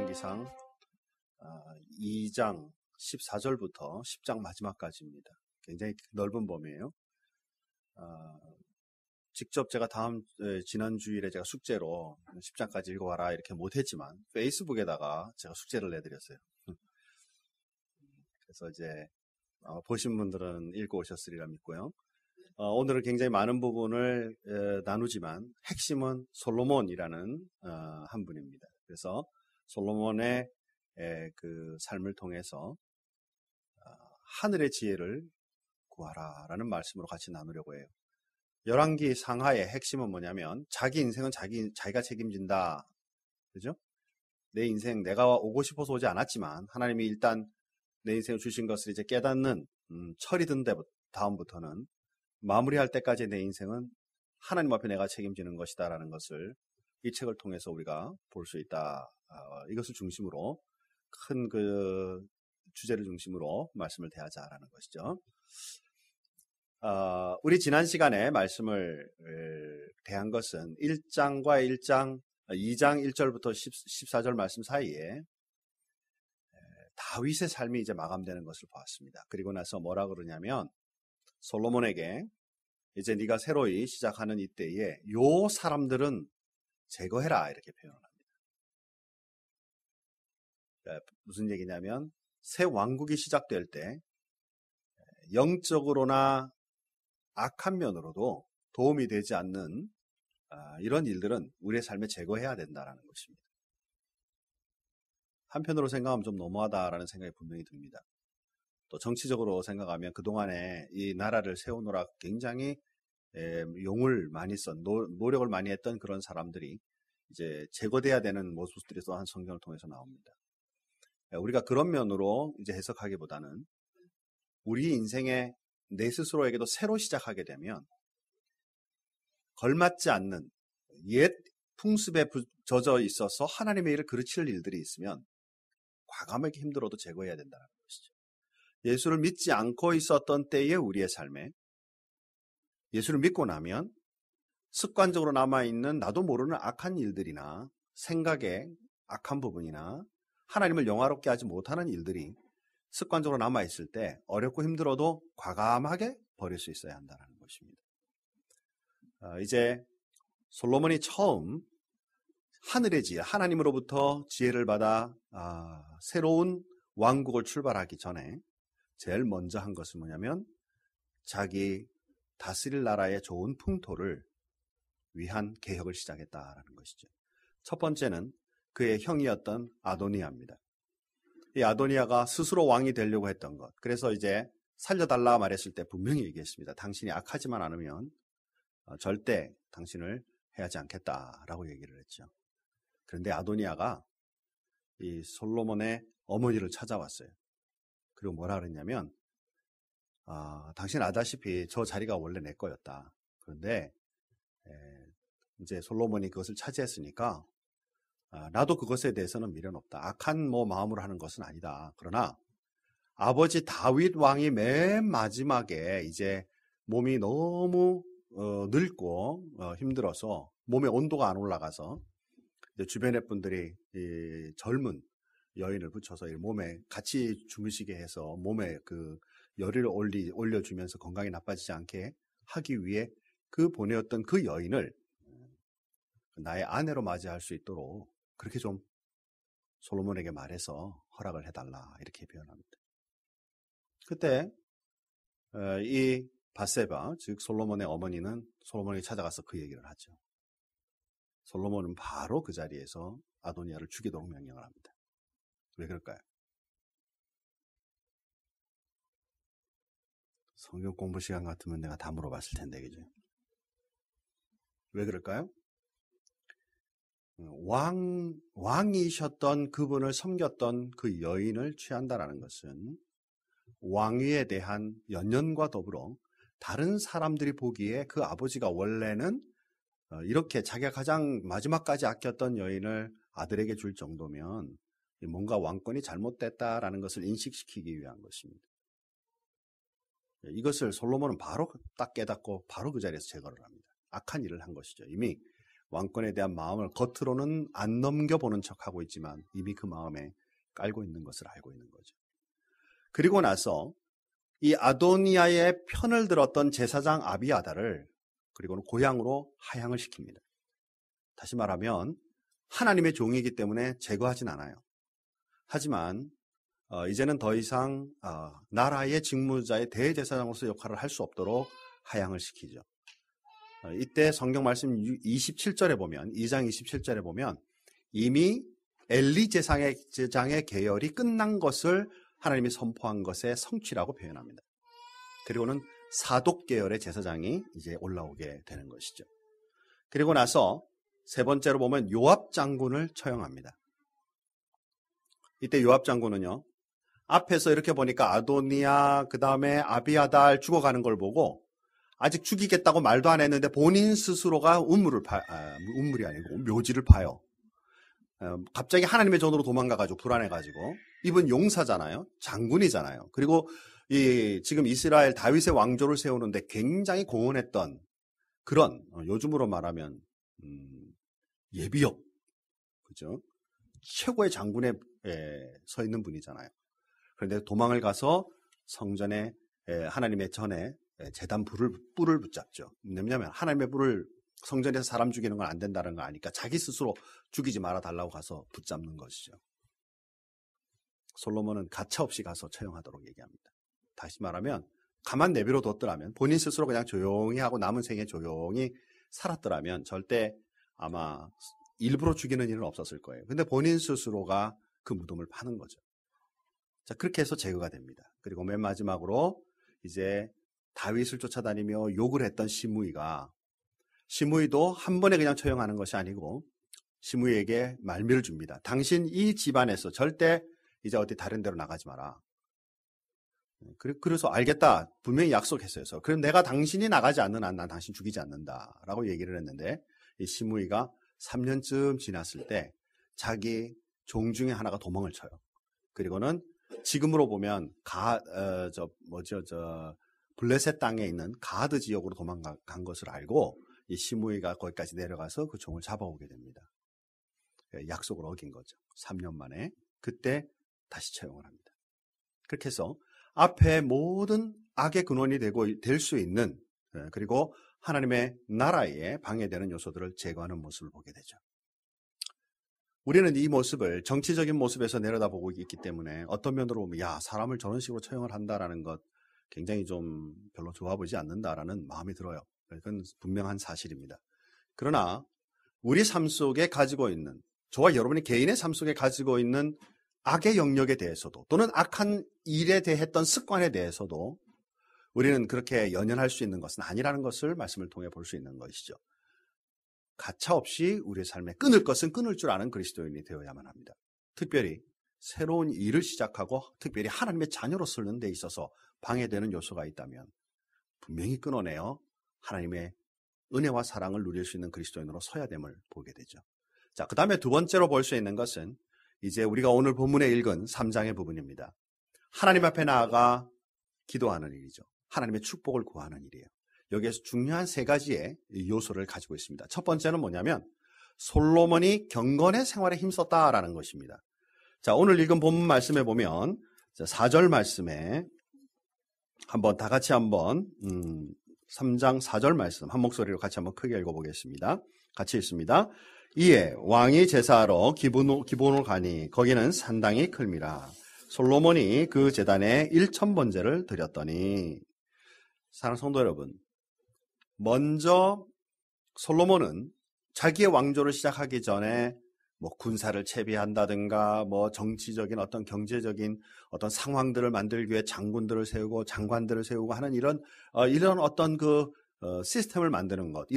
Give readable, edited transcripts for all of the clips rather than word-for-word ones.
열왕기상 2장 14절부터 10장 마지막까지입니다. 굉장히 넓은 범위예요. 직접 제가 지난 주일에 제가 숙제로 10장까지 읽어와라 이렇게 못했지만 페이스북에다가 제가 숙제를 내드렸어요. 그래서 이제 보신 분들은 읽고 오셨으리라 믿고요. 오늘은 굉장히 많은 부분을 나누지만 핵심은 솔로몬이라는 한 분입니다. 그래서 솔로몬의 그 삶을 통해서 하늘의 지혜를 구하라라는 말씀으로 같이 나누려고 해요. 열왕기 상하의 핵심은 뭐냐면 자기 인생은 자기가 책임진다. 그죠? 내 인생 내가 오고 싶어서 오지 않았지만 하나님이 일단 내 인생을 주신 것을 이제 깨닫는 철이 든 다음부터는 마무리할 때까지 내 인생은 하나님 앞에 내가 책임지는 것이다라는 것을 이 책을 통해서 우리가 볼 수 있다. 이것을 중심으로 큰 그 주제를 중심으로 말씀을 대하자라는 것이죠. 우리 지난 시간에 말씀을 대한 것은 2장 1절부터 14절 말씀 사이에 다윗의 삶이 이제 마감되는 것을 보았습니다. 그리고 나서 뭐라 그러냐면 솔로몬에게 이제 네가 새로이 시작하는 이때에 요 사람들은 제거해라 이렇게 표현을 합니다. 그러니까 무슨 얘기냐면 새 왕국이 시작될 때 영적으로나 악한 면으로도 도움이 되지 않는 이런 일들은 우리의 삶에 제거해야 된다는 것입니다. 한편으로 생각하면 좀 너무하다라는 생각이 분명히 듭니다. 또 정치적으로 생각하면 그동안에 이 나라를 세우느라 굉장히 용을 많이 노력을 많이 했던 그런 사람들이 이제 제거돼야 되는 모습들이 또한 성경을 통해서 나옵니다. 우리가 그런 면으로 이제 해석하기보다는 우리 인생에 내 스스로에게도 새로 시작하게 되면 걸맞지 않는 옛 풍습에 젖어 있어서 하나님의 일을 그르칠 일들이 있으면 과감하게 힘들어도 제거해야 된다는 것이죠. 예수를 믿지 않고 있었던 때의 우리의 삶에 예수를 믿고 나면 습관적으로 남아있는 나도 모르는 악한 일들이나 생각의 악한 부분이나 하나님을 영화롭게 하지 못하는 일들이 습관적으로 남아있을 때 어렵고 힘들어도 과감하게 버릴 수 있어야 한다는 것입니다. 이제 솔로몬이 처음 하늘의 지혜, 하나님으로부터 지혜를 받아 새로운 왕국을 출발하기 전에 제일 먼저 한 것은 뭐냐면 자기 다스릴 나라의 좋은 풍토를 위한 개혁을 시작했다라는 것이죠. 첫 번째는 그의 형이었던 아도니아입니다. 이 아도니아가 스스로 왕이 되려고 했던 것. 그래서 이제 살려달라 말했을 때 분명히 얘기했습니다. 당신이 악하지만 않으면 절대 당신을 해하지 않겠다라고 얘기를 했죠. 그런데 아도니아가 이 솔로몬의 어머니를 찾아왔어요. 그리고 뭐라 그랬냐면 당신 아다시피 저 자리가 원래 내 거였다. 그런데 이제 솔로몬이 그것을 차지했으니까 나도 그것에 대해서는 미련 없다. 악한 마음으로 하는 것은 아니다. 그러나 아버지 다윗 왕이 맨 마지막에 이제 몸이 너무 늙고 힘들어서 몸의 온도가 안 올라가서 이제 주변의 분들이 이 젊은 여인을 붙여서 몸에 같이 주무시게 해서 몸에 그 열을 올려주면서 건강이 나빠지지 않게 하기 위해 그 보내었던 그 여인을 나의 아내로 맞이할 수 있도록 그렇게 좀 솔로몬에게 말해서 허락을 해달라 이렇게 표현합니다. 그때 이 밧세바 즉 솔로몬의 어머니는 솔로몬에게 찾아가서 그 얘기를 하죠. 솔로몬은 바로 그 자리에서 아도니아를 죽이도록 명령을 합니다. 왜 그럴까요? 성경 공부 시간 같으면 내가 다 물어봤을 텐데, 그죠? 왜 그럴까요? 왕이셨던 그분을 섬겼던 그 여인을 취한다라는 것은 왕위에 대한 연연과 더불어 다른 사람들이 보기에 그 아버지가 원래는 이렇게 자기가 가장 마지막까지 아꼈던 여인을 아들에게 줄 정도면 뭔가 왕권이 잘못됐다라는 것을 인식시키기 위한 것입니다. 이것을 솔로몬은 바로 딱 깨닫고 바로 그 자리에서 제거를 합니다. 악한 일을 한 것이죠. 이미 왕권에 대한 마음을 겉으로는 안 넘겨보는 척하고 있지만 이미 그 마음에 깔고 있는 것을 알고 있는 거죠. 그리고 나서 이 아도니아의 편을 들었던 제사장 아비아다를 그리고는 고향으로 하향을 시킵니다. 다시 말하면 하나님의 종이기 때문에 제거하진 않아요. 하지만 이제는 더 이상 나라의 직무자의 대제사장으로서 역할을 할 수 없도록 하향을 시키죠. 이때 성경 말씀 27절에 보면 2장 27절에 보면 이미 엘리 제사장의 계열이 끝난 것을 하나님이 선포한 것의 성취라고 표현합니다. 그리고는 사독 계열의 제사장이 이제 올라오게 되는 것이죠. 그리고 나서 세 번째로 보면 요압 장군을 처형합니다. 이때 요압 장군은요, 앞에서 이렇게 보니까 아도니아, 그 다음에 아비아달 죽어가는 걸 보고 아직 죽이겠다고 말도 안 했는데 본인 스스로가 운물이 아니고 묘지를 파요. 갑자기 하나님의 전으로 도망가가지고 불안해가지고, 이분 용사잖아요. 장군이잖아요. 그리고 지금 이스라엘 다윗의 왕조를 세우는데 굉장히 공헌했던 그런, 요즘으로 말하면 예비역, 그죠? 최고의 장군에 서 있는 분이잖아요. 그런데 도망을 가서 성전에 하나님의 전에 제단 뿔을 붙잡죠. 왜냐하면 하나님의 뿔을 성전에서 사람 죽이는 건 안 된다는 거 아니까 자기 스스로 죽이지 말아 달라고 가서 붙잡는 것이죠. 솔로몬은 가차없이 가서 처형하도록 얘기합니다. 다시 말하면 가만 내버려 뒀더라면, 본인 스스로 그냥 조용히 하고 남은 생에 조용히 살았더라면 절대 아마 일부러 죽이는 일은 없었을 거예요. 근데 본인 스스로가 그 무덤을 파는 거죠. 자, 그렇게 해서 제거가 됩니다. 그리고 맨 마지막으로 이제 다윗을 쫓아다니며 욕을 했던 시므이도 한 번에 그냥 처형하는 것이 아니고 시므이에게 말미를 줍니다. 당신 이 집안에서 절대 이제 어디 다른 데로 나가지 마라. 그래서 알겠다. 분명히 약속했어요. 그럼 내가 당신이 나가지 않는 한 난 당신 죽이지 않는다라고 얘기를 했는데, 이 시므이가 3년쯤 지났을 때 자기 종 중에 하나가 도망을 쳐요. 그리고는 지금으로 보면 블레셋 땅에 있는 가드 지역으로 도망간 것을 알고 이 시므이가 거기까지 내려가서 그 종을 잡아오게 됩니다. 약속을 어긴 거죠. 3년 만에. 그때 다시 처형을 합니다. 그렇게 해서 앞에 모든 악의 근원이 될 수 있는, 그리고 하나님의 나라에 방해되는 요소들을 제거하는 모습을 보게 되죠. 우리는 이 모습을 정치적인 모습에서 내려다보고 있기 때문에 어떤 면으로 보면 사람을 저런 식으로 처형을 한다라는 것 굉장히 좀 별로 좋아 보이지 않는다라는 마음이 들어요. 그건 분명한 사실입니다. 그러나 우리 삶 속에 가지고 있는, 저와 여러분이 개인의 삶 속에 가지고 있는 악의 영역에 대해서도, 또는 악한 일에 대했던 습관에 대해서도 우리는 그렇게 연연할 수 있는 것은 아니라는 것을 말씀을 통해 볼 수 있는 것이죠. 가차없이 우리의 삶에 끊을 것은 끊을 줄 아는 그리스도인이 되어야만 합니다. 특별히 새로운 일을 시작하고 특별히 하나님의 자녀로 쓰는 데 있어서 방해되는 요소가 있다면 분명히 끊어내어 하나님의 은혜와 사랑을 누릴 수 있는 그리스도인으로 서야 됨을 보게 되죠. 자, 그 다음에 두 번째로 볼 수 있는 것은 이제 우리가 오늘 본문에 읽은 3장의 부분입니다. 하나님 앞에 나아가 기도하는 일이죠. 하나님의 축복을 구하는 일이에요. 여기에서 중요한 세 가지의 요소를 가지고 있습니다. 첫 번째는 뭐냐면 솔로몬이 경건의 생활에 힘썼다라는 것입니다. 자, 오늘 읽은 본문 말씀에 보면 4절 말씀에 다 같이 3장 4절 말씀 한 목소리로 같이 한번 크게 읽어보겠습니다. 같이 읽습니다. 이에 왕이 제사하러 기본으로 가니 거기는 산당이 클미라. 솔로몬이 그 제단에 1000번제를 드렸더니. 사랑하는 성도 여러분, 먼저 솔로몬은 자기의 왕조를 시작하기 전에 군사를 채비한다든가 정치적인 어떤 경제적인 어떤 상황들을 만들기 위해 장군들을 세우고 장관들을 세우고 하는 이런 어떤 시스템을 만드는 것,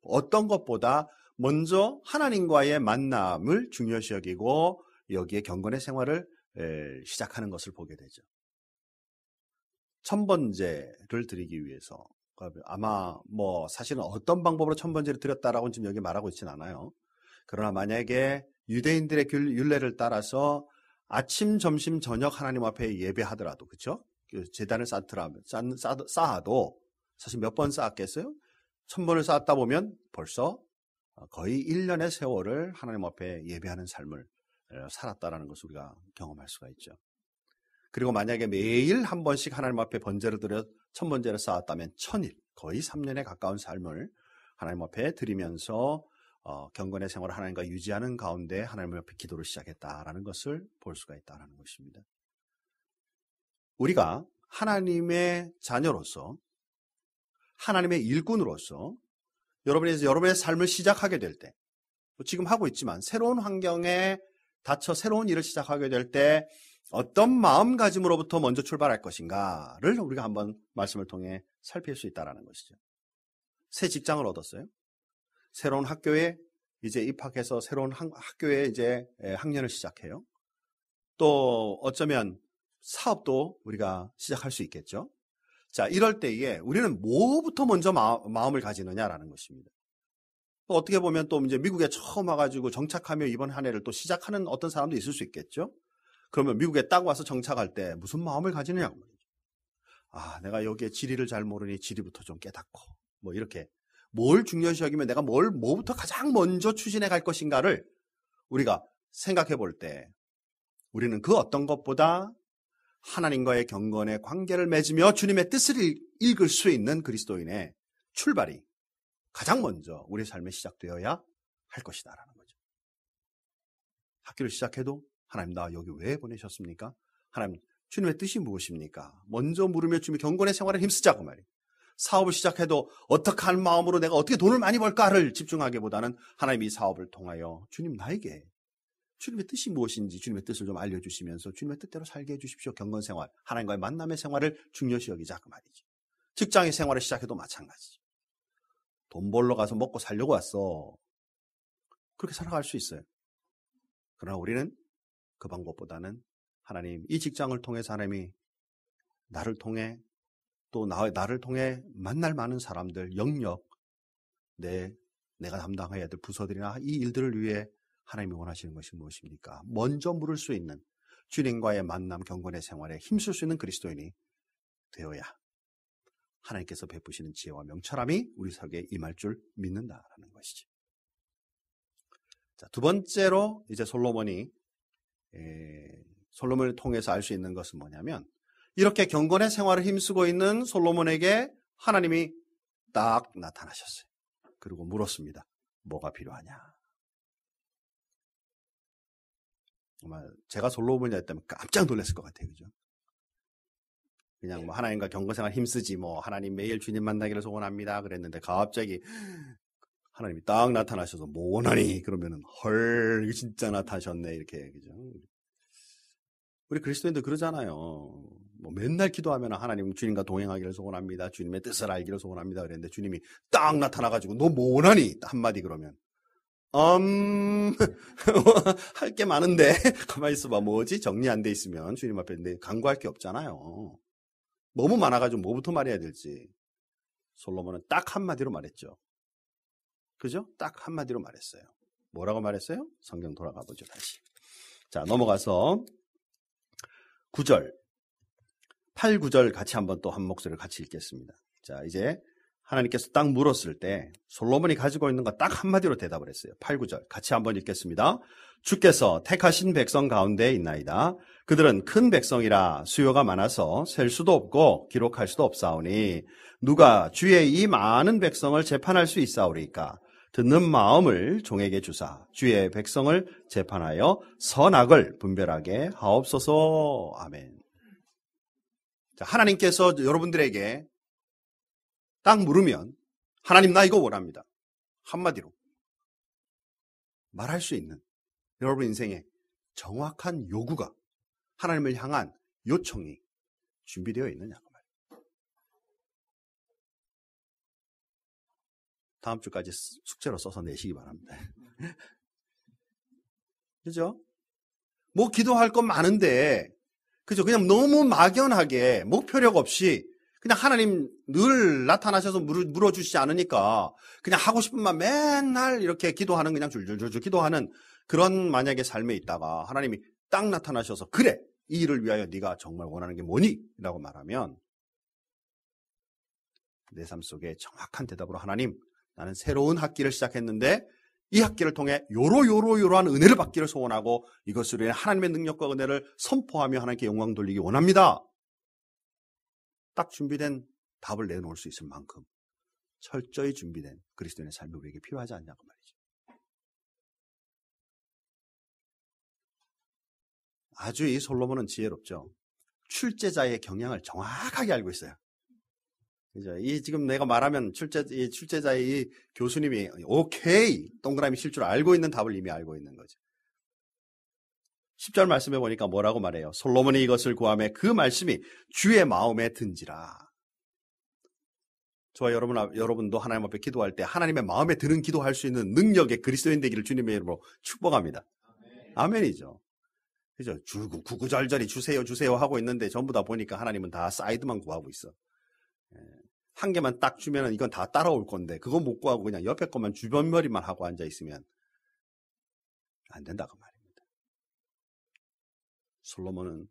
어떤 것보다 먼저 하나님과의 만남을 중요시 여기고 여기에 경건의 생활을 시작하는 것을 보게 되죠. 1000번제를 드리기 위해서 아마 사실은 어떤 방법으로 1000번제를 드렸다라고는 지금 여기 말하고 있지는 않아요. 그러나 만약에 유대인들의 율례를 따라서 아침, 점심, 저녁 하나님 앞에 예배하더라도, 그렇죠? 제단을 쌓아도 사실 몇 번 쌓았겠어요? 1000번을 쌓았다 보면 벌써 거의 1년의 세월을 하나님 앞에 예배하는 삶을 살았다라는 것을 우리가 경험할 수가 있죠. 그리고 만약에 매일 한 번씩 하나님 앞에 번제를 드려 천번제를 쌓았다면 1000일, 거의 3년에 가까운 삶을 하나님 앞에 드리면서 경건의 생활을 하나님과 유지하는 가운데 하나님 앞에 기도를 시작했다라는 것을 볼 수가 있다는 것입니다. 우리가 하나님의 자녀로서, 하나님의 일꾼으로서 여러분의 삶을 시작하게 될 때, 지금 하고 있지만 새로운 환경에 닫혀 새로운 일을 시작하게 될 때 어떤 마음가짐으로부터 먼저 출발할 것인가를 우리가 한번 말씀을 통해 살필 수 있다는 것이죠. 새 직장을 얻었어요. 새로운 학교에 이제 입학해서 새로운 학교에 이제 학년을 시작해요. 또 어쩌면 사업도 우리가 시작할 수 있겠죠. 자, 이럴 때에 우리는 뭐부터 먼저 마음을 가지느냐라는 것입니다. 또 어떻게 보면 또 이제 미국에 처음 와가지고 정착하며 이번 한 해를 또 시작하는 어떤 사람도 있을 수 있겠죠. 그러면 미국에 딱 와서 정착할 때 무슨 마음을 가지느냐고 말이죠. 아, 내가 여기에 지리를 잘 모르니 지리부터 좀 깨닫고, 뭐 이렇게 뭘 중요시 여기면 내가 뭐부터 가장 먼저 추진해 갈 것인가를 우리가 생각해 볼 때 우리는 그 어떤 것보다 하나님과의 경건의 관계를 맺으며 주님의 뜻을 읽을 수 있는 그리스도인의 출발이 가장 먼저 우리 삶에 시작되어야 할 것이다라는 거죠. 학교를 시작해도 하나님 나 여기 왜 보내셨습니까? 하나님 주님의 뜻이 무엇입니까? 먼저 물으며 주님의 경건의 생활에 힘쓰자고 말이에요. 사업을 시작해도 어떻게 할 마음으로 내가 어떻게 돈을 많이 벌까를 집중하기보다는 하나님 이 사업을 통하여 주님 나에게 주님의 뜻이 무엇인지 주님의 뜻을 좀 알려주시면서 주님의 뜻대로 살게 해주십시오. 경건생활, 하나님과의 만남의 생활을 중요시 여기자 그 말이지. 직장의 생활을 시작해도 마찬가지죠. 돈 벌러 가서 먹고 살려고 왔어. 그렇게 살아갈 수 있어요. 그러나 우리는 그 방법보다는 하나님 이 직장을 통해서 하나님이 나를 통해 또 나를 통해 만날 많은 사람들, 영역, 내가 담당해야 될 부서들이나 이 일들을 위해 하나님이 원하시는 것이 무엇입니까? 먼저 물을 수 있는 주님과의 만남, 경건의 생활에 힘쓸 수 있는 그리스도인이 되어야 하나님께서 베푸시는 지혜와 명철함이 우리 삶에 임할 줄 믿는다라는 것이죠. 자, 두 번째로 이제 솔로몬을 통해서 알 수 있는 것은 뭐냐면 이렇게 경건의 생활을 힘쓰고 있는 솔로몬에게 하나님이 딱 나타나셨어요. 그리고 물었습니다. 뭐가 필요하냐? 정말 제가 솔로몬이었다면 깜짝 놀랐을 것 같아요. 그죠? 그냥 뭐 하나님과 경건생활 힘쓰지 뭐 하나님 매일 주님 만나기를 소원합니다 그랬는데 갑자기 하나님이 딱 나타나셔서 뭐 원하니? 그러면은 헐 이거 진짜 나타나셨네 이렇게 그죠? 우리 그리스도인도 그러잖아요. 뭐 맨날 기도하면 하나님 주님과 동행하기를 소원합니다. 주님의 뜻을 알기를 소원합니다 그랬는데 주님이 딱 나타나가지고 너 뭐 원하니? 한마디 그러면 할 게 많은데 가만히 있어봐 뭐지? 정리 안 돼 있으면 주님 앞에 근데 간구할 게 없잖아요. 너무 많아가지고 뭐부터 말해야 될지 솔로몬은 딱 한마디로 말했죠. 그죠? 딱 한마디로 말했어요. 뭐라고 말했어요? 성경 돌아가 보죠 다시. 자 넘어가서 9절 8, 9절 같이 한번 또 한 목소리를 같이 읽겠습니다. 자 이제 하나님께서 딱 물었을 때 솔로몬이 가지고 있는 거 딱 한마디로 대답을 했어요. 8, 9절 같이 한번 읽겠습니다. 주께서 택하신 백성 가운데 있나이다. 그들은 큰 백성이라 수요가 많아서 셀 수도 없고 기록할 수도 없사오니 누가 주의 이 많은 백성을 재판할 수 있사오리까? 듣는 마음을 종에게 주사 주의 백성을 재판하여 선악을 분별하게 하옵소서. 아멘. 자, 하나님께서 여러분들에게 딱 물으면 하나님 나 이거 원합니다. 한마디로 말할 수 있는 여러분 인생에 정확한 요구가 하나님을 향한 요청이 준비되어 있느냐고 말이에요. 다음 주까지 숙제로 써서 내시기 바랍니다. 그죠? 뭐 기도할 건 많은데 그죠? 그냥 너무 막연하게 목표력 없이 그냥 하나님 늘 나타나셔서 물어주시지 않으니까 그냥 하고 싶은 말 맨날 이렇게 기도하는 그냥 줄줄줄 기도하는 그런 만약에 삶에 있다가 하나님이 딱 나타나셔서 그래 이 일을 위하여 네가 정말 원하는 게 뭐니? 라고 말하면 내 삶 속에 정확한 대답으로 하나님 나는 새로운 학기를 시작했는데 이 학기를 통해 요러한 은혜를 받기를 소원하고 이것으로 인해 하나님의 능력과 은혜를 선포하며 하나님께 영광 돌리기 원합니다. 딱 준비된 답을 내놓을 수 있을 만큼 철저히 준비된 그리스도인의 삶이 우리에게 필요하지 않냐고 말이죠. 아주 이 솔로몬은 지혜롭죠. 출제자의 경향을 정확하게 알고 있어요. 그죠? 이 지금 내가 말하면 출제자의 이 교수님이 오케이 동그라미 칠 줄 알고 있는 답을 이미 알고 있는 거죠. 10절 말씀해 보니까 뭐라고 말해요? 솔로몬이 이것을 구하매 그 말씀이 주의 마음에 든지라. 저와 여러분도 하나님 앞에 기도할 때 하나님의 마음에 드는 기도할 수 있는 능력의 그리스도인 되기를 주님의 이름으로 축복합니다. 아멘이죠. 그죠? 구구절절히 주세요 하고 있는데 전부 다 보니까 하나님은 다 사이드만 구하고 있어. 한 개만 딱 주면은 이건 다 따라올 건데 그거 못 구하고 그냥 옆에 것만 주변머리만 하고 앉아 있으면 안 된다고 말입니다. 솔로몬은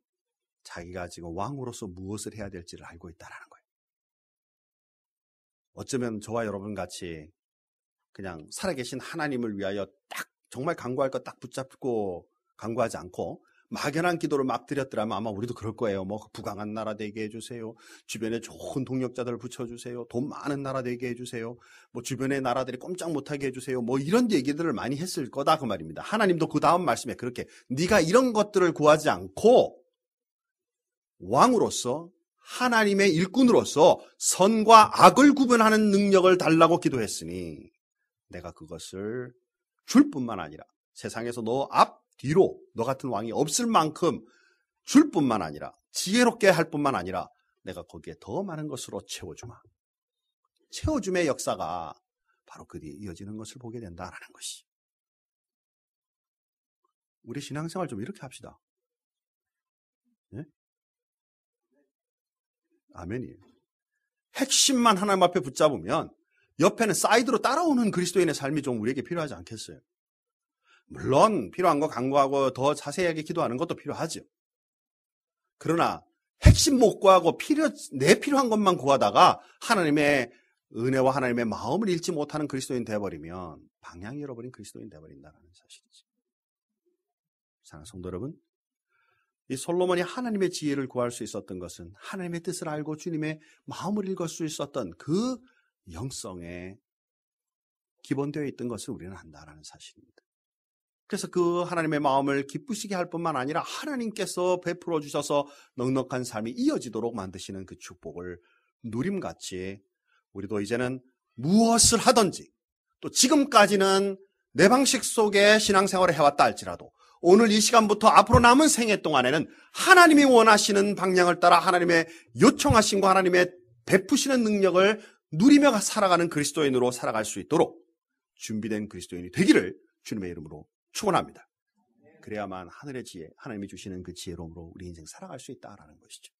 자기가 지금 왕으로서 무엇을 해야 될지를 알고 있다라는 거예요. 어쩌면 저와 여러분 같이 그냥 살아계신 하나님을 위하여 딱 정말 간구할 거 딱 붙잡고 간구하지 않고 막연한 기도를 막 드렸더라면 아마 우리도 그럴 거예요. 뭐 부강한 나라 되게 해주세요. 주변에 좋은 동력자들을 붙여주세요. 돈 많은 나라 되게 해주세요. 뭐 주변의 나라들이 꼼짝 못하게 해주세요. 뭐 이런 얘기들을 많이 했을 거다 그 말입니다. 하나님도 그 다음 말씀에 그렇게 네가 이런 것들을 구하지 않고 왕으로서 하나님의 일꾼으로서 선과 악을 구분하는 능력을 달라고 기도했으니 내가 그것을 줄 뿐만 아니라 세상에서 너 앞, 뒤로 너 같은 왕이 없을 만큼 줄 뿐만 아니라 지혜롭게 할 뿐만 아니라 내가 거기에 더 많은 것으로 채워주마. 채워줌의 역사가 바로 그 뒤에 이어지는 것을 보게 된다라는 것이. 우리 신앙생활 좀 이렇게 합시다. 네? 아멘이에요. 핵심만 하나님 앞에 붙잡으면 옆에는 사이드로 따라오는 그리스도인의 삶이 좀 우리에게 필요하지 않겠어요? 물론 필요한 거 간구하고 더 자세하게 기도하는 것도 필요하죠. 그러나 핵심 못 구하고 내 필요한 것만 구하다가 하나님의 은혜와 하나님의 마음을 잃지 못하는 그리스도인 되어버리면 방향이 잃어버린 그리스도인 되어버린다는 사실이죠. 사랑하는 성도 여러분, 이 솔로몬이 하나님의 지혜를 구할 수 있었던 것은 하나님의 뜻을 알고 주님의 마음을 읽을 수 있었던 그 영성에 기본되어 있던 것을 우리는 안다라는 사실입니다. 그래서 그 하나님의 마음을 기쁘시게 할 뿐만 아니라 하나님께서 베풀어 주셔서 넉넉한 삶이 이어지도록 만드시는 그 축복을 누림같이 우리도 이제는 무엇을 하든지 또 지금까지는 내 방식 속에 신앙생활을 해왔다 할지라도 오늘 이 시간부터 앞으로 남은 생애 동안에는 하나님이 원하시는 방향을 따라 하나님의 요청하심과 하나님의 베푸시는 능력을 누리며 살아가는 그리스도인으로 살아갈 수 있도록 준비된 그리스도인이 되기를 주님의 이름으로 축원합니다. 그래야만 하늘의 지혜, 하나님이 주시는 그 지혜로움으로 우리 인생 살아갈 수 있다라는 것이죠.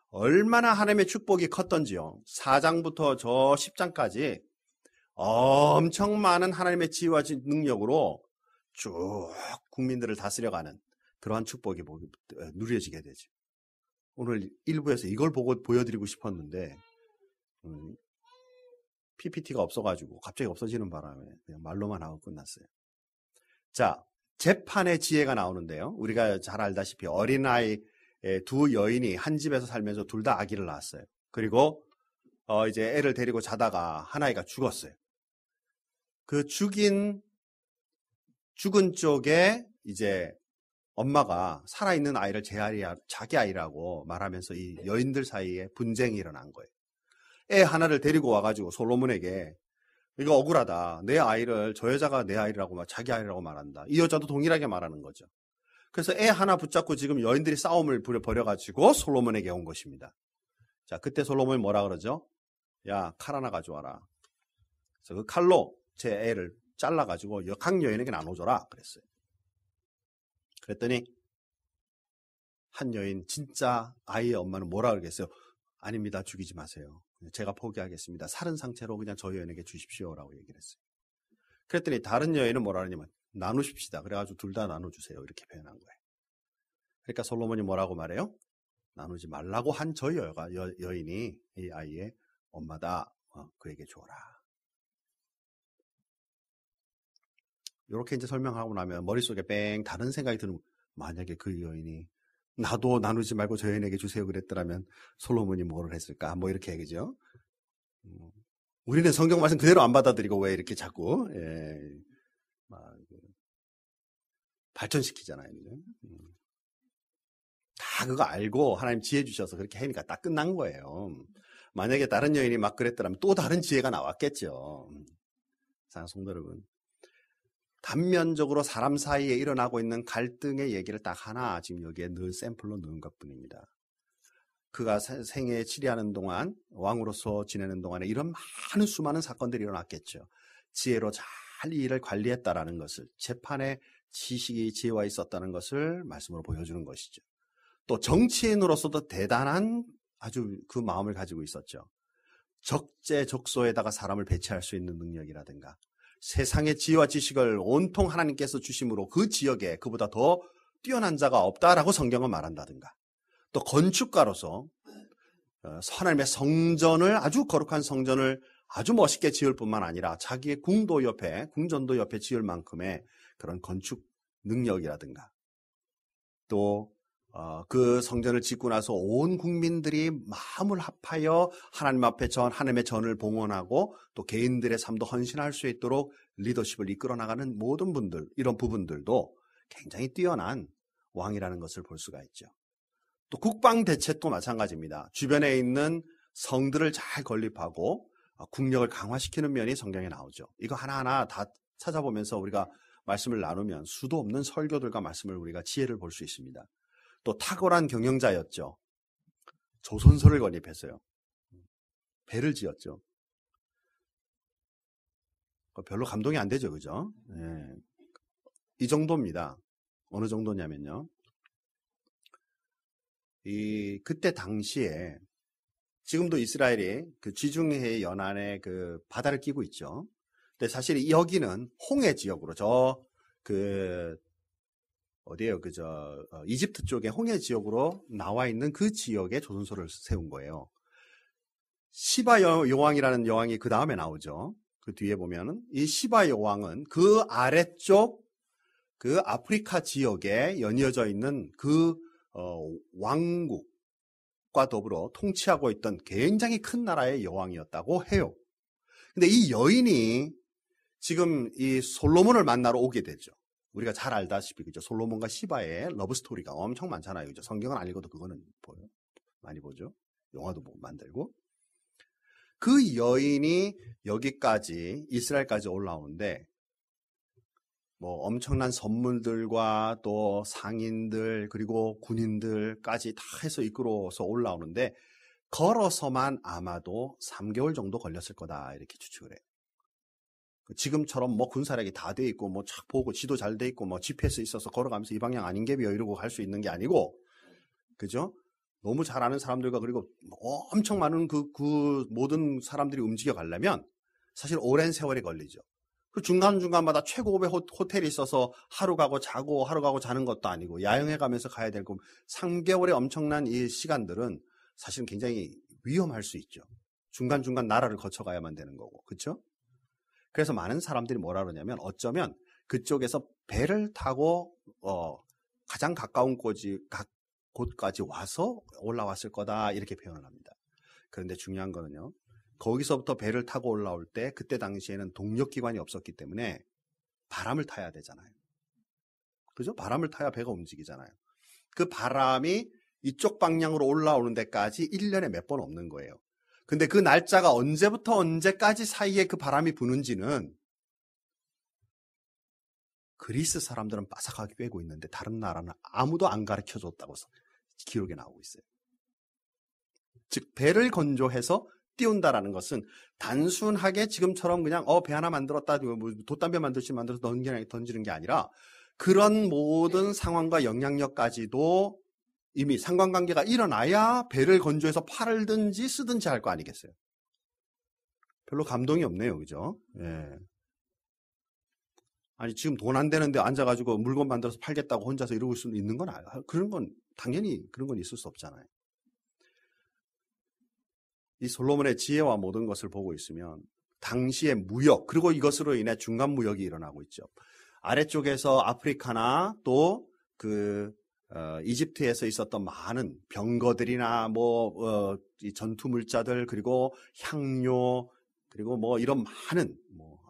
얼마나 하나님의 축복이 컸던지요. 4장부터 저 10장까지 엄청 많은 하나님의 지혜와 능력으로 쭉 국민들을 다스려가는 그러한 축복이 누려지게 되죠. 오늘 1부에서 이걸 보고 보여드리고 싶었는데 PPT가 없어가지고 갑자기 없어지는 바람에 그냥 말로만 하고 끝났어요. 자, 재판의 지혜가 나오는데요. 우리가 잘 알다시피 어린아이 두 여인이 한 집에서 살면서 둘 다 아기를 낳았어요. 그리고 이제 애를 데리고 자다가 한 아이가 죽었어요. 그 죽은 쪽에 이제 엄마가 살아있는 아이를 자기 아이라고 말하면서 이 여인들 사이에 분쟁이 일어난 거예요. 애 하나를 데리고 와가지고 솔로몬에게 이거 억울하다. 내 아이를 저 여자가 내 아이라고 자기 아이라고 말한다. 이 여자도 동일하게 말하는 거죠. 그래서 애 하나 붙잡고 지금 여인들이 싸움을 벌여가지고 솔로몬에게 온 것입니다. 자, 그때 솔로몬이 뭐라 그러죠? 야, 칼 하나 가져와라. 그래서 그 칼로 제 애를 잘라가지고 각 여인에게 나눠줘라 그랬어요. 그랬더니 한 여인 진짜 아이의 엄마는 뭐라 그러겠어요? 아닙니다. 죽이지 마세요. 제가 포기하겠습니다. 살은 상태로 그냥 저 여인에게 주십시오라고 얘기를 했어요. 그랬더니 다른 여인은 뭐라 하냐면 나누십시다. 그래가지고 둘 다 나눠주세요. 이렇게 표현한 거예요. 그러니까 솔로몬이 뭐라고 말해요? 나누지 말라고 한 저 여인이 이 아이의 엄마다. 그에게 줘라. 이렇게 이제 설명하고 나면 머릿속에 뺑 다른 생각이 드는, 만약에 그 여인이 나도 나누지 말고 저 여인에게 주세요 그랬더라면 솔로몬이 뭐를 했을까? 뭐 이렇게 얘기죠. 우리는 성경 말씀 그대로 안 받아들이고 왜 이렇게 자꾸 막 발전시키잖아요. 다 그거 알고 하나님 지혜 주셔서 그렇게 하니까 딱 끝난 거예요. 만약에 다른 여인이 막 그랬더라면 또 다른 지혜가 나왔겠죠. 사랑하는 성도 여러분, 단면적으로 사람 사이에 일어나고 있는 갈등의 얘기를 딱 하나 지금 여기에 늘 샘플로 넣은 것뿐입니다. 그가 생에 치리하는 동안, 왕으로서 지내는 동안에 이런 많은 수많은 사건들이 일어났겠죠. 지혜로 잘 이 일을 관리했다라는 것을, 재판에 지식이 지혜와 있었다는 것을 말씀으로 보여주는 것이죠. 또 정치인으로서도 대단한 아주 그 마음을 가지고 있었죠. 적재적소에다가 사람을 배치할 수 있는 능력이라든가, 세상의 지혜와 지식을 온통 하나님께서 주심으로 그 지역에 그보다 더 뛰어난 자가 없다라고 성경은 말한다든가, 또 건축가로서 하나님의 성전을, 아주 거룩한 성전을 아주 멋있게 지을 뿐만 아니라 자기의 궁전도 옆에 지을 만큼의 그런 건축 능력이라든가, 또 그 성전을 짓고 나서 온 국민들이 마음을 합하여 하나님 앞에 하나님의 전을 봉헌하고 또 개인들의 삶도 헌신할 수 있도록 리더십을 이끌어 나가는 모든 분들, 이런 부분들도 굉장히 뛰어난 왕이라는 것을 볼 수가 있죠. 또 국방 대책도 마찬가지입니다. 주변에 있는 성들을 잘 건립하고 국력을 강화시키는 면이 성경에 나오죠. 이거 하나하나 다 찾아보면서 우리가 말씀을 나누면 수도 없는 설교들과 말씀을 우리가 지혜를 볼 수 있습니다. 또 탁월한 경영자였죠. 조선소를 건립했어요. 배를 지었죠. 별로 감동이 안 되죠, 그죠? 네. 이 정도입니다. 어느 정도냐면요. 그때 당시에 지금도 이스라엘이 그 지중해 연안에 그 바다를 끼고 있죠. 근데 사실 여기는 홍해 지역으로 어디에요? 이집트 쪽에 홍해 지역으로 나와 있는 그 지역에 조선소를 세운 거예요. 시바 여왕이라는 여왕이 그 다음에 나오죠. 그 뒤에 보면은 이 시바 여왕은 그 아래쪽 그 아프리카 지역에 연이어져 있는 그 왕국과 더불어 통치하고 있던 굉장히 큰 나라의 여왕이었다고 해요. 근데 이 여인이 지금 이 솔로몬을 만나러 오게 되죠. 우리가 잘 알다시피 그죠? 솔로몬과 시바의 러브 스토리가 엄청 많잖아요. 그죠? 성경은 안 읽어도 그거는 보여. 많이 보죠. 영화도 만들고. 그 여인이 여기까지 이스라엘까지 올라오는데 뭐 엄청난 선물들과 또 상인들 그리고 군인들까지 다 해서 이끌어서 올라오는데 걸어서만 아마도 3개월 정도 걸렸을 거다 이렇게 추측을 해요. 지금처럼 뭐 군사력이 다 돼 있고 뭐 착 보고 지도 잘 돼 있고 뭐 GPS 있어서 걸어가면서 이 방향 아닌 게비어 이러고 갈 수 있는 게 아니고, 그죠? 너무 잘 아는 사람들과 그리고 엄청 많은 그 모든 사람들이 움직여 가려면 사실 오랜 세월이 걸리죠. 그 중간중간마다 최고급의 호텔이 있어서 하루 가고 자고 하루 가고 자는 것도 아니고 야영해 가면서 가야 되고 3개월의 엄청난 이 시간들은 사실은 굉장히 위험할 수 있죠. 중간중간 나라를 거쳐가야만 되는 거고, 그렇죠? 그래서 많은 사람들이 뭐라 그러냐면 어쩌면 그쪽에서 배를 타고 가장 가까운 곳까지 와서 올라왔을 거다 이렇게 표현을 합니다. 그런데 중요한 거는요. 거기서부터 배를 타고 올라올 때 그때 당시에는 동력기관이 없었기 때문에 바람을 타야 되잖아요. 그죠? 바람을 타야 배가 움직이잖아요. 그 바람이 이쪽 방향으로 올라오는 데까지 1년에 몇 번 없는 거예요. 근데 그 날짜가 언제부터 언제까지 사이에 그 바람이 부는지는 그리스 사람들은 빠삭하게 꿰고 있는데 다른 나라는 아무도 안 가르쳐줬다고 기록에 나오고 있어요. 즉 배를 건조해서 띄운다라는 것은 단순하게 지금처럼 그냥 배 하나 만들었다, 뭐 돛담배 만들어서 던지는 게 아니라 그런 모든 상황과 영향력까지도 이미 상관관계가 일어나야 배를 건조해서 팔든지 쓰든지 할 거 아니겠어요? 별로 감동이 없네요. 그죠? 예. 아니, 지금 돈 안 되는데 앉아가지고 물건 만들어서 팔겠다고 혼자서 이러고 수 있는 건 아니에요. 당연히 그런 건 있을 수 없잖아요. 이 솔로몬의 지혜와 모든 것을 보고 있으면 당시의 무역, 그리고 이것으로 인해 중간 무역이 일어나고 있죠. 아래쪽에서 아프리카나 또 이집트에서 있었던 많은 병거들이나 이 전투 물자들, 그리고 향료, 그리고 이런 많은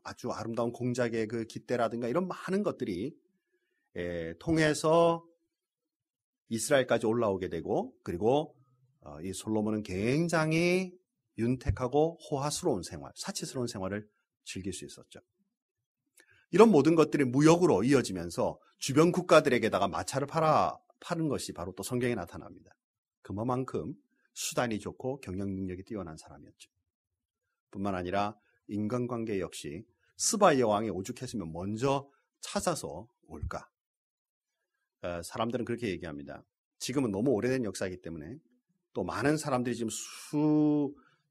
아주 아름다운 공작의 그 깃대라든가 이런 많은 것들이 통해서 이스라엘까지 올라오게 되고, 그리고 이 솔로몬은 굉장히 윤택하고 호화스러운 생활, 사치스러운 생활을 즐길 수 있었죠. 이런 모든 것들이 무역으로 이어지면서 주변 국가들에게다가 마차를 파는 것이 바로 또 성경에 나타납니다. 그만큼 수단이 좋고 경영 능력이 뛰어난 사람이었죠. 뿐만 아니라 인간관계 역시 스바 여왕이 오죽했으면 먼저 찾아서 올까? 사람들은 그렇게 얘기합니다. 지금은 너무 오래된 역사이기 때문에 또 많은 사람들이 지금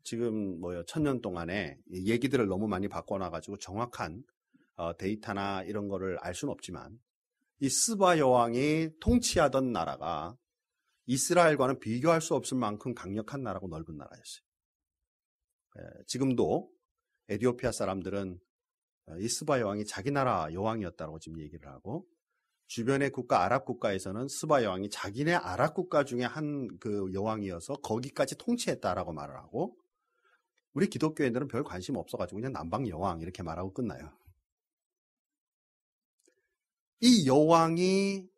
1000년 동안에 얘기들을 너무 많이 바꿔놔가지고 정확한 데이터나 이런 거를 알 수는 없지만, 이 스바 여왕이 통치하던 나라가 이스라엘과는 비교할 수 없을 만큼 강력한 나라고 넓은 나라였어요. 지금도 에티오피아 사람들은 이 스바 여왕이 자기 나라 여왕이었다고 지금 얘기를 하고, 주변의 국가, 아랍 국가에서는 스바 여왕이 자기네 아랍 국가 중에 한 그 여왕이어서 거기까지 통치했다라고 말을 하고, 우리 기독교인들은 별 관심 없어가지고 그냥 남방 여왕 이렇게 말하고 끝나요. 이 여왕이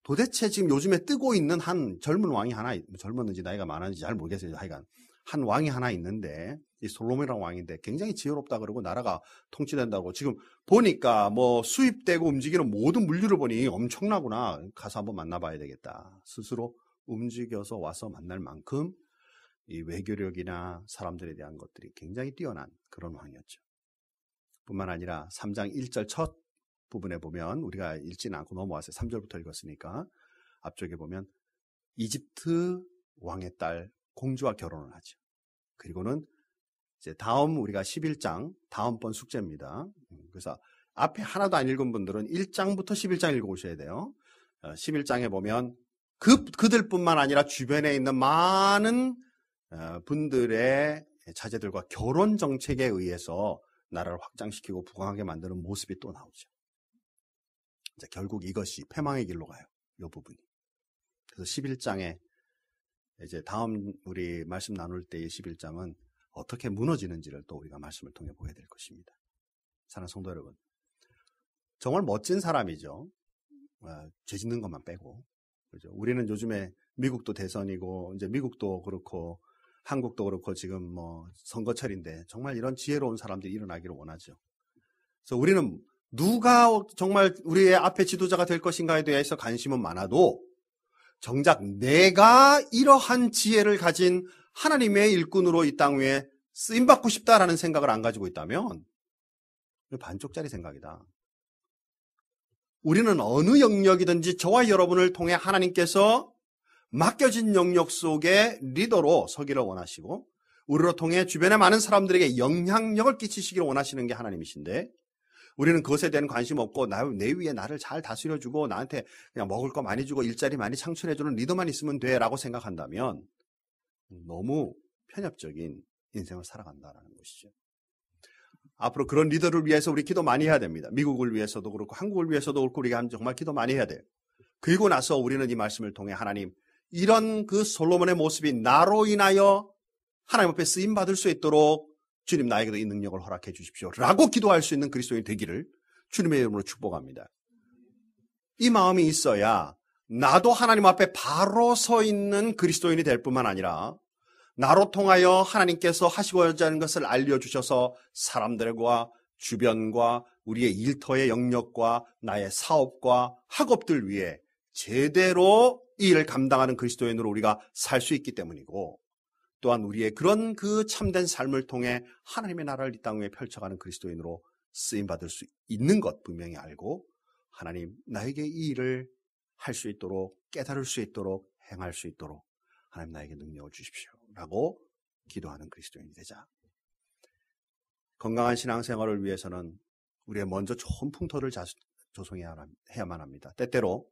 도대체 지금 요즘에 뜨고 있는 한 젊은 왕이 하나, 젊었는지 나이가 많았는지 잘 모르겠어요. 하여간 한 왕이 하나 있는데, 이 솔로몬이라는 왕인데 굉장히 지혜롭다 그러고 나라가 통치된다고, 지금 보니까 수입되고 움직이는 모든 물류를 보니 엄청나구나. 가서 한번 만나봐야 되겠다. 스스로 움직여서 와서 만날 만큼 이 외교력이나 사람들에 대한 것들이 굉장히 뛰어난 그런 왕이었죠. 뿐만 아니라 3장 1절 첫 부분에 보면, 우리가 읽지는 않고 넘어왔어요. 3절부터 읽었으니까 앞쪽에 보면 이집트 왕의 딸 공주와 결혼을 하죠. 그리고는 이제 다음 우리가 11장 다음번 숙제입니다. 그래서 앞에 하나도 안 읽은 분들은 1장부터 11장 읽어오셔야 돼요. 11장에 보면 그들뿐만 아니라 주변에 있는 많은 분들의 자제들과 결혼 정책에 의해서 나라를 확장시키고 부강하게 만드는 모습이 또 나오죠. 이제 결국 이것이 패망의 길로 가요. 이 부분이. 그래서 11장에 이제 다음 우리 말씀 나눌 때의 11장은 어떻게 무너지는지를 또 우리가 말씀을 통해 보게 될 것입니다. 사랑하는 성도 여러분, 정말 멋진 사람이죠. 죄 짓는 것만 빼고. 그렇죠? 우리는 요즘에 미국도 대선이고, 이제 미국도 그렇고, 한국도 그렇고, 지금 선거철인데, 정말 이런 지혜로운 사람들이 일어나기를 원하죠. 그래서 우리는 누가 정말 우리의 앞에 지도자가 될 것인가에 대해서 관심은 많아도, 정작 내가 이러한 지혜를 가진 하나님의 일꾼으로 이 땅 위에 쓰임받고 싶다라는 생각을 안 가지고 있다면 반쪽짜리 생각이다. 우리는 어느 영역이든지 저와 여러분을 통해 하나님께서 맡겨진 영역 속에 리더로 서기를 원하시고, 우리로 통해 주변의 많은 사람들에게 영향력을 끼치시기를 원하시는 게 하나님이신데, 우리는 그것에 대한 관심 없고 내 위에 나를 잘 다스려주고 나한테 그냥 먹을 거 많이 주고 일자리 많이 창출해주는 리더만 있으면 돼라고 생각한다면 너무 편협적인 인생을 살아간다는 것이죠. 앞으로 그런 리더를 위해서 우리 기도 많이 해야 됩니다. 미국을 위해서도 그렇고 한국을 위해서도 그렇고 우리가 정말 기도 많이 해야 돼요. 그리고 나서 우리는 이 말씀을 통해 하나님, 이런 그 솔로몬의 모습이 나로 인하여 하나님 앞에 쓰임받을 수 있도록 주님 나에게도 이 능력을 허락해 주십시오 라고 기도할 수 있는 그리스도인이 되기를 주님의 이름으로 축복합니다. 이 마음이 있어야 나도 하나님 앞에 바로 서 있는 그리스도인이 될 뿐만 아니라 나로 통하여 하나님께서 하시고자 하는 것을 알려주셔서 사람들과 주변과 우리의 일터의 영역과 나의 사업과 학업들 위해 제대로 이 일을 감당하는 그리스도인으로 우리가 살 수 있기 때문이고, 또한 우리의 그런 그 참된 삶을 통해 하나님의 나라를 이 땅 위에 펼쳐가는 그리스도인으로 쓰임받을 수 있는 것 분명히 알고, 하나님 나에게 이 일을 할 수 있도록, 깨달을 수 있도록, 행할 수 있도록 하나님 나에게 능력을 주십시오 라고 기도하는 그리스도인이 되자. 건강한 신앙생활을 위해서는 우리의 먼저 좋은 풍토를 조성해야만 합니다. 때때로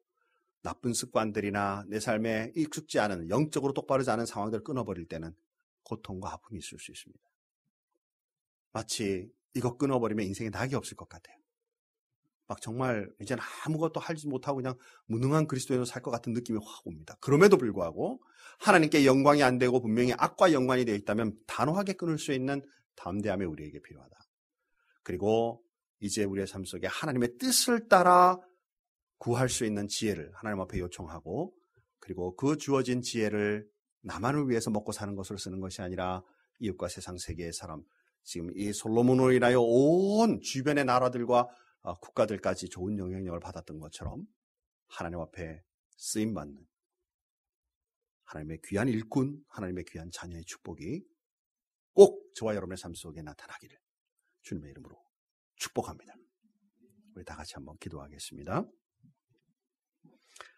나쁜 습관들이나 내 삶에 익숙지 않은, 영적으로 똑바르지 않은 상황들을 끊어버릴 때는 고통과 아픔이 있을 수 있습니다. 마치 이거 끊어버리면 인생에 낙이 없을 것 같아요. 막 정말 이제는 아무것도 하지 못하고 그냥 무능한 그리스도인으로 살 것 같은 느낌이 확 옵니다. 그럼에도 불구하고 하나님께 영광이 안 되고 분명히 악과 연관이 되어 있다면 단호하게 끊을 수 있는 담대함이 우리에게 필요하다. 그리고 이제 우리의 삶 속에 하나님의 뜻을 따라 구할 수 있는 지혜를 하나님 앞에 요청하고, 그리고 그 주어진 지혜를 나만을 위해서 먹고 사는 것으로 쓰는 것이 아니라 이웃과 세상 세계의 사람, 지금 이 솔로몬으로 인하여 온 주변의 나라들과 국가들까지 좋은 영향력을 받았던 것처럼 하나님 앞에 쓰임받는 하나님의 귀한 일꾼, 하나님의 귀한 자녀의 축복이 꼭 저와 여러분의 삶 속에 나타나기를 주님의 이름으로 축복합니다. 우리 다 같이 한번 기도하겠습니다.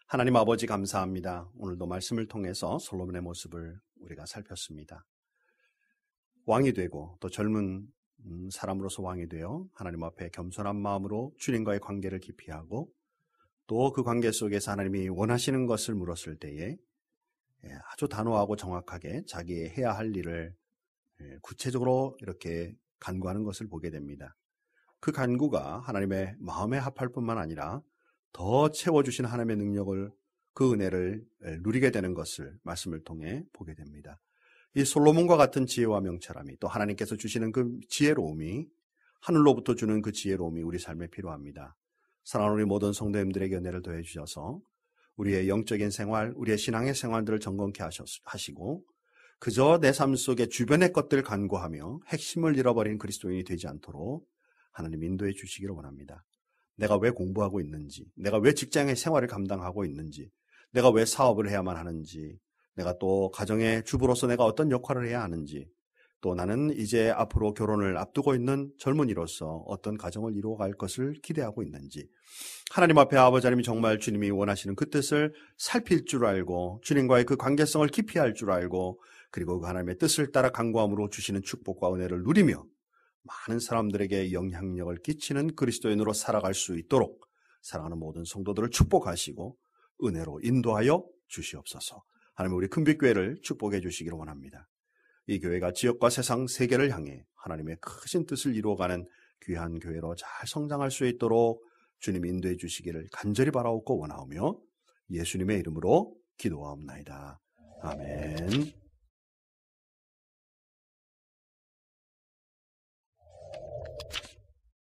하나님 아버지 감사합니다. 오늘도 말씀을 통해서 솔로몬의 모습을 우리가 살폈습니다. 왕이 되고 또 젊은 사람으로서 왕이 되어 하나님 앞에 겸손한 마음으로 주님과의 관계를 깊이 하고, 또 그 관계 속에서 하나님이 원하시는 것을 물었을 때에 아주 단호하고 정확하게 자기의 해야 할 일을 구체적으로 이렇게 간구하는 것을 보게 됩니다. 그 간구가 하나님의 마음에 합할 뿐만 아니라 더 채워주신 하나님의 능력을, 그 은혜를 누리게 되는 것을 말씀을 통해 보게 됩니다. 이 솔로몬과 같은 지혜와 명철함이, 또 하나님께서 주시는 그 지혜로움이, 하늘로부터 주는 그 지혜로움이 우리 삶에 필요합니다. 사랑하는 우리 모든 성도님들에게 은혜를 더해 주셔서 우리의 영적인 생활, 우리의 신앙의 생활들을 점검케 하시고, 그저 내 삶 속에 주변의 것들을 간구하며 핵심을 잃어버린 그리스도인이 되지 않도록 하나님 인도해 주시기를 원합니다. 내가 왜 공부하고 있는지, 내가 왜 직장의 생활을 감당하고 있는지, 내가 왜 사업을 해야만 하는지, 내가 또 가정의 주부로서 내가 어떤 역할을 해야 하는지, 또 나는 이제 앞으로 결혼을 앞두고 있는 젊은이로서 어떤 가정을 이루어갈 것을 기대하고 있는지, 하나님 앞에 아버지 하나님이 정말 주님이 원하시는 그 뜻을 살필 줄 알고, 주님과의 그 관계성을 깊이 할 줄 알고, 그리고 그 하나님의 뜻을 따라 간구함으로 주시는 축복과 은혜를 누리며 많은 사람들에게 영향력을 끼치는 그리스도인으로 살아갈 수 있도록 사랑하는 모든 성도들을 축복하시고 은혜로 인도하여 주시옵소서. 하나님, 우리 큰빛교회를 축복해 주시기를 원합니다. 이 교회가 지역과 세상 세계를 향해 하나님의 크신 뜻을 이루어가는 귀한 교회로 잘 성장할 수 있도록 주님 인도해 주시기를 간절히 바라옵고 원하오며 예수님의 이름으로 기도하옵나이다. 아멘.